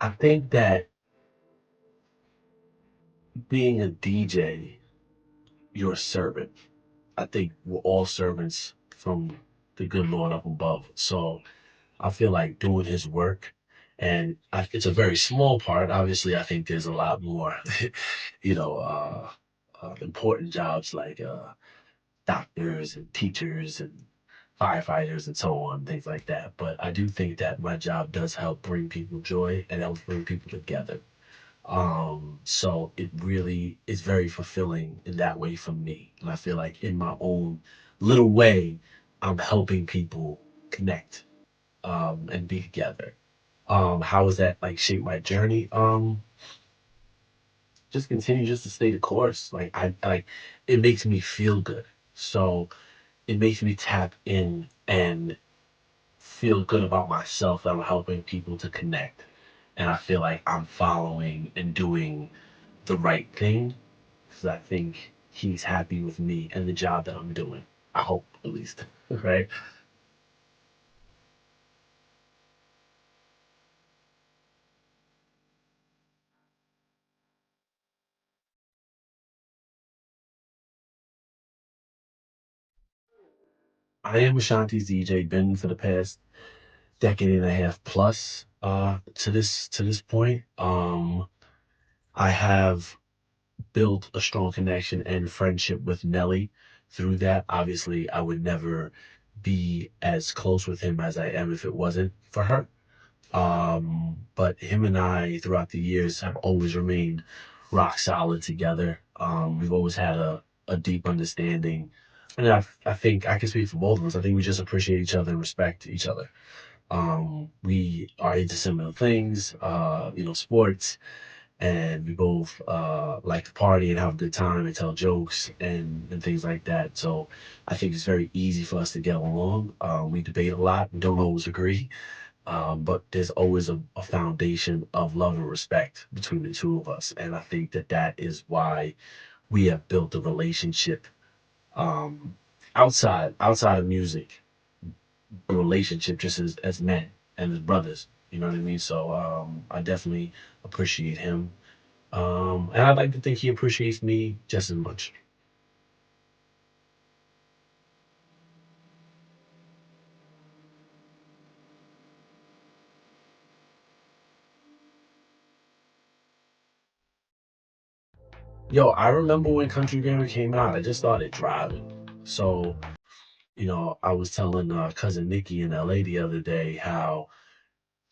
I think that being a DJ, you're a servant. I think we're all servants from the good Lord up above. So I feel like doing his work, and it's a very small part. Obviously, I think there's a lot more, you know, important jobs like doctors and teachers and firefighters and so on, things like that. But I do think that my job does help bring people joy and helps bring people together. So it really is very fulfilling in that way for me. And I feel like in my own little way, I'm helping people connect and be together. How has that like shaped my journey? Just continue just to stay the course. Like I like it makes me feel good. So it makes me tap in and feel good about myself that I'm helping people to connect. And I feel like I'm following and doing the right thing because I think he's happy with me and the job that I'm doing. I hope, at least. Right? I am Ashanti's DJ, been for the past decade and a half plus to this point. I have built a strong connection and friendship with Nelly through that. Obviously, I would never be as close with him as I am if it wasn't for her. But him and I, throughout the years, have always remained rock solid together. We've always had a deep understanding. And I think I can speak for both of us. I think we just appreciate each other and respect each other. We are into similar things, sports, and we both like to party and have a good time and tell jokes and things like that. So I think it's very easy for us to get along. We debate a lot and don't always agree, but there's always a foundation of love and respect between the two of us, and I think that that is why we have built a relationship um, outside of music, a relationship just as men and as brothers. You know what I mean? So I definitely appreciate him, and I'd like to think he appreciates me just as much. Yo, I remember when Country Grammar came out. I just started driving, so I was telling cousin Nikki in LA the other day how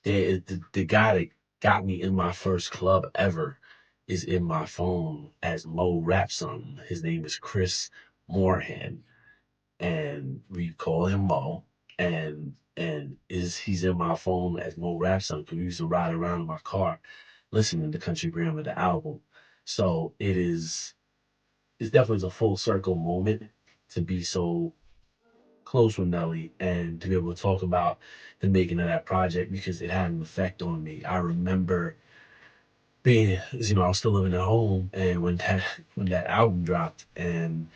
the guy that got me in my first club ever is in my phone as Mo Rap Son. His name is Chris Moorhan, and we call him Mo. And is he's in my phone as Mo Rap Son because we used to ride around in my car listening to Country Grammar, the album. So it's definitely a full circle moment to be so close with Nelly and to be able to talk about the making of that project because it had an effect on me. I remember being, I was still living at home, and when that album dropped, and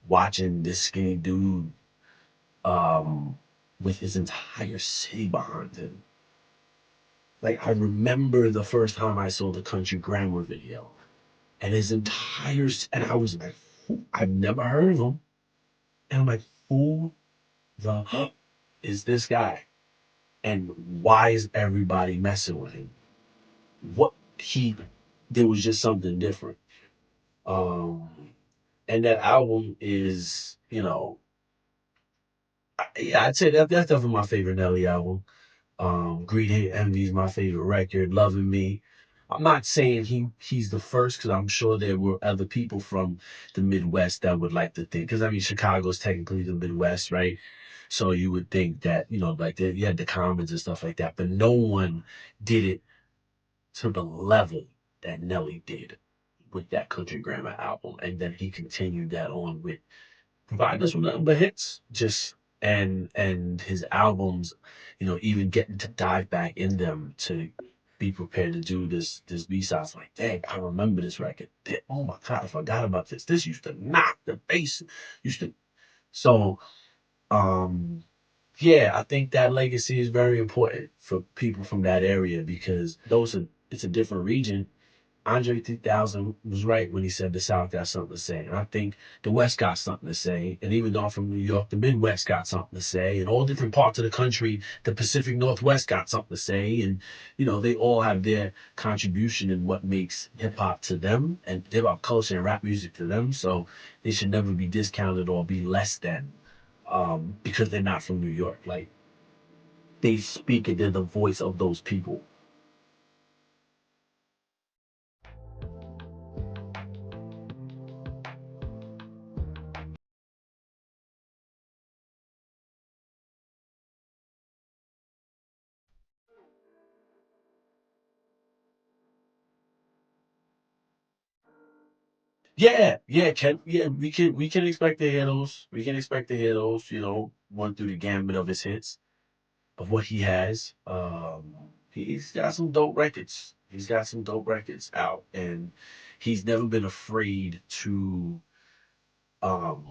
watching this skinny dude um, with his entire city behind him. Like I remember the first time I saw the Country Grammar video, and his and I was like, I've never heard of him, and I'm like, who the is this guy? And why is everybody messing with him? What he there was just something different. Um, and that album is, yeah, I'd say that's definitely my favorite Nelly album. Greed, Hate, Envy is my favorite record. Loving Me. I'm not saying he's the first because I'm sure there were other people from the Midwest that would like to think because I mean Chicago's technically the Midwest, right? So you would think that like you had the Commons and stuff like that, but no one did it to the level that Nelly did with that Country Grammar album, and then he continued that on with providing us with nothing but hits. Just and his albums, even getting to dive back in them to be prepared to do this B-sides. Like, dang, I remember this record. Oh my god, I forgot about this. This used to knock the bass. Used to so um Yeah, I think that legacy is very important for people from that area because it's a different region. Andre 3000 was right when he said the South got something to say. And I think the West got something to say. And even though I'm from New York, the Midwest got something to say. And all different parts of the country, the Pacific Northwest got something to say. And, they all have their contribution in what makes hip hop to them and hip hop culture and rap music to them. So they should never be discounted or be less than because they're not from New York. Like, they speak and they're the voice of those people. Yeah, yeah, yeah, we can expect to hear those. We can expect to hear those, run through the gambit of his hits, of what he has. He's got some dope records. He's got some dope records out, and he's never been afraid to, um,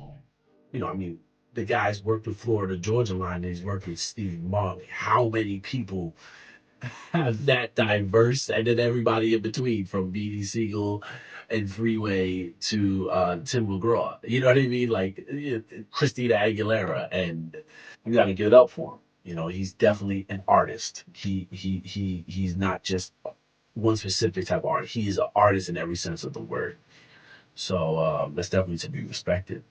I mean, the guy's worked with Florida Georgia Line, and he's worked with Steve Marley. How many people that diverse, and then everybody in between, from BD Siegel and Freeway to Tim McGraw. You know what I mean? Like, Christina Aguilera, and you got to give it up for him. He's definitely an artist. He's not just one specific type of artist. He is an artist in every sense of the word. So that's definitely to be respected.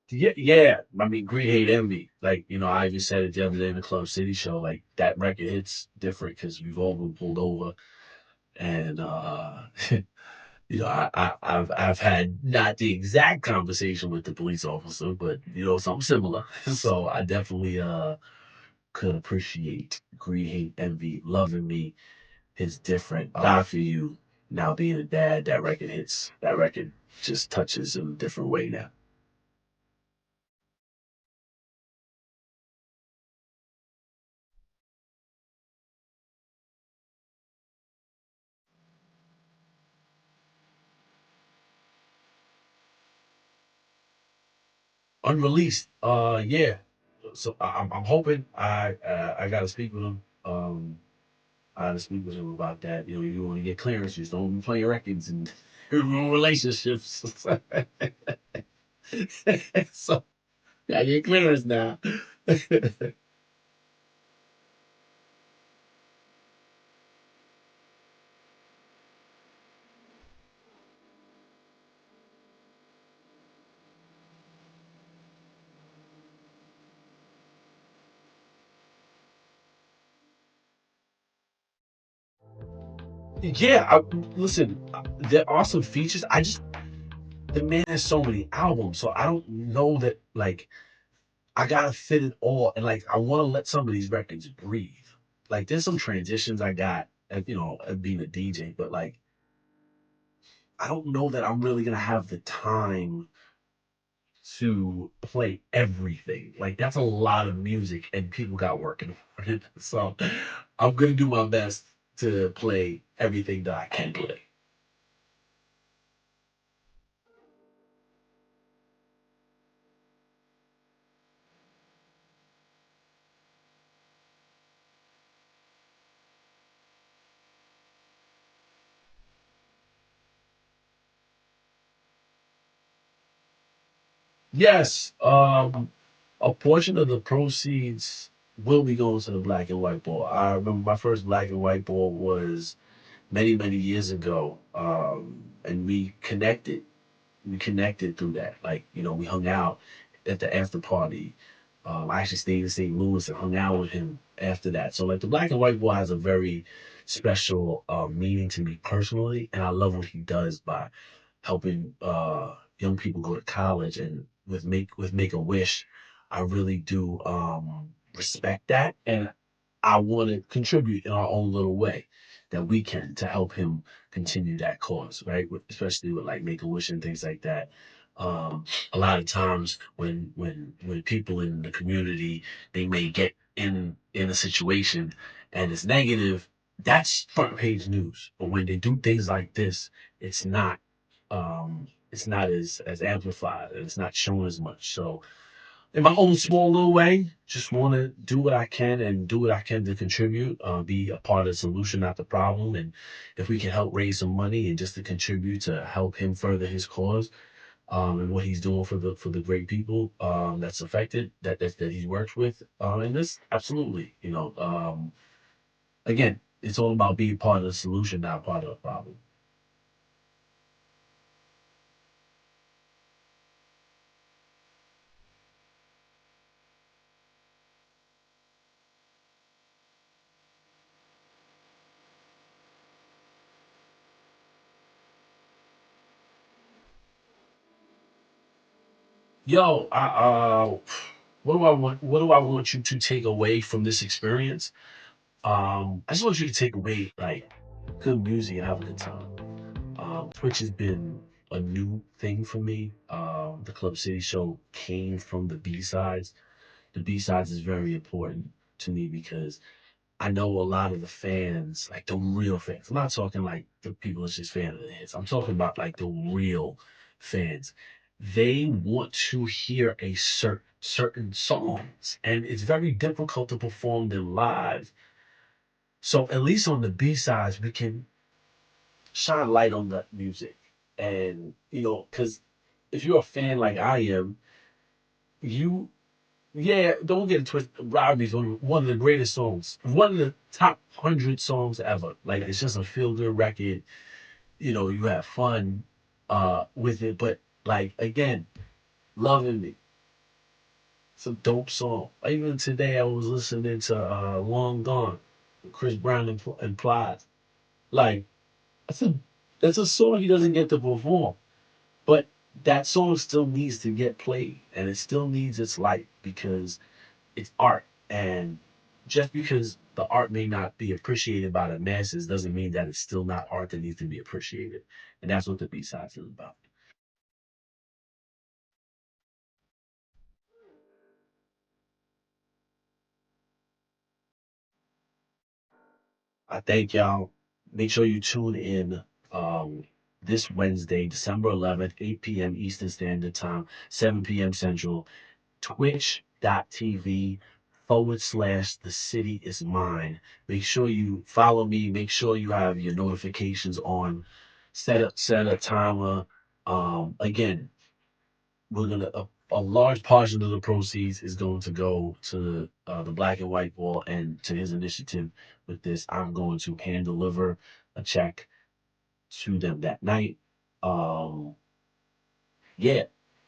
Yeah, yeah. I mean, Greed Hate Envy. Like, I even said it the other day in the Club City show. Like, that record hits different because we've all been pulled over, and I've had not the exact conversation with the police officer, but something similar. So I definitely could appreciate Greed Hate Envy. Loving Me is different. Die for You. Now being a dad, that record hits. That record just touches in a different way now. Unreleased. Yeah. So I'm hoping I got to speak with him. I got to speak with him about that. You want to get clearance, just don't be playing records and relationships. So I get clearance now. Yeah, listen. There are some features. The man has so many albums, so I don't know that, like, I gotta fit it all, and like I want to let some of these records breathe. Like, there's some transitions I got, being a DJ, but like I don't know that I'm really gonna have the time to play everything. Like, that's a lot of music, and people got working for it. So I'm gonna do my best to play everything that I can play. Yes, a portion of the proceeds will be going to the black and white ball. I remember my first black and white ball was many, many years ago, and we connected through that. Like, we hung out at the after party. I actually stayed in St. Louis and hung out with him after that. So, like, the black and white boy has a very special meaning to me personally, and I love what he does by helping young people go to college. And with Make a Wish, I really do respect that, and I want to contribute in our own little way that we can to help him continue that cause, right? Especially with like Make a Wish and things like that. A lot of times when people in the community, they may get in a situation and it's negative, that's front page news. But when they do things like this, it's not it's not as amplified and it's not shown as much. So in my own small little way, just want to do what I can and do what I can to contribute, be a part of the solution, not the problem. And if we can help raise some money and just to contribute to help him further his cause, and what he's doing for the great people that's affected, that he works with, and this absolutely, again, it's all about being part of the solution, not part of the problem. Yo, what do I want you to take away from this experience? I just want you to take away like good music and have a good time. Twitch has been a new thing for me. The Club City show came from the B-Sides. The B-Sides is very important to me because I know a lot of the fans, like the real fans. I'm not talking like the people that's just fan of the hits. I'm talking about like the real fans. They want to hear a certain songs, and it's very difficult to perform them live. So at least on the B sides, we can shine light on that music, and because if you're a fan like I am, you yeah, don't get it twisted. Robbie's one of the greatest songs, one of the top 100 songs ever. Like it's just a feel good record. You have fun with it, but like again, loving me. It's a dope song. Even today, I was listening to "Long Gone," Chris Brown and Plies. Like that's a that's a song he doesn't get to perform, but that song still needs to get played, and it still needs its light because it's art. And just because the art may not be appreciated by the masses doesn't mean that it's still not art that needs to be appreciated. And that's what the B-Sides is about. I thank y'all. Make sure you tune in um, this Wednesday, December 11th, 8 p.m. Eastern Standard Time, 7 p.m. Central, twitch.tv/ the city is mine. Make sure you follow me. Make sure you have your notifications on. Set a timer. Again, we're gonna a large portion of the proceeds is going to go to the Black and White Ball and to his initiative with this. I'm going to hand deliver a check to them that night. Um, yeah,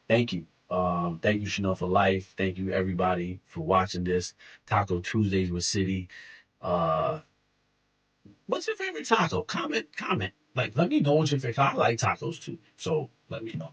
thank you. Thank you, Chanel, for life. Thank you, everybody, for watching this. Taco Tuesdays with City. Uh, what's your favorite taco? Comment. Like, let me know what your favorite. I like tacos too, so let me know.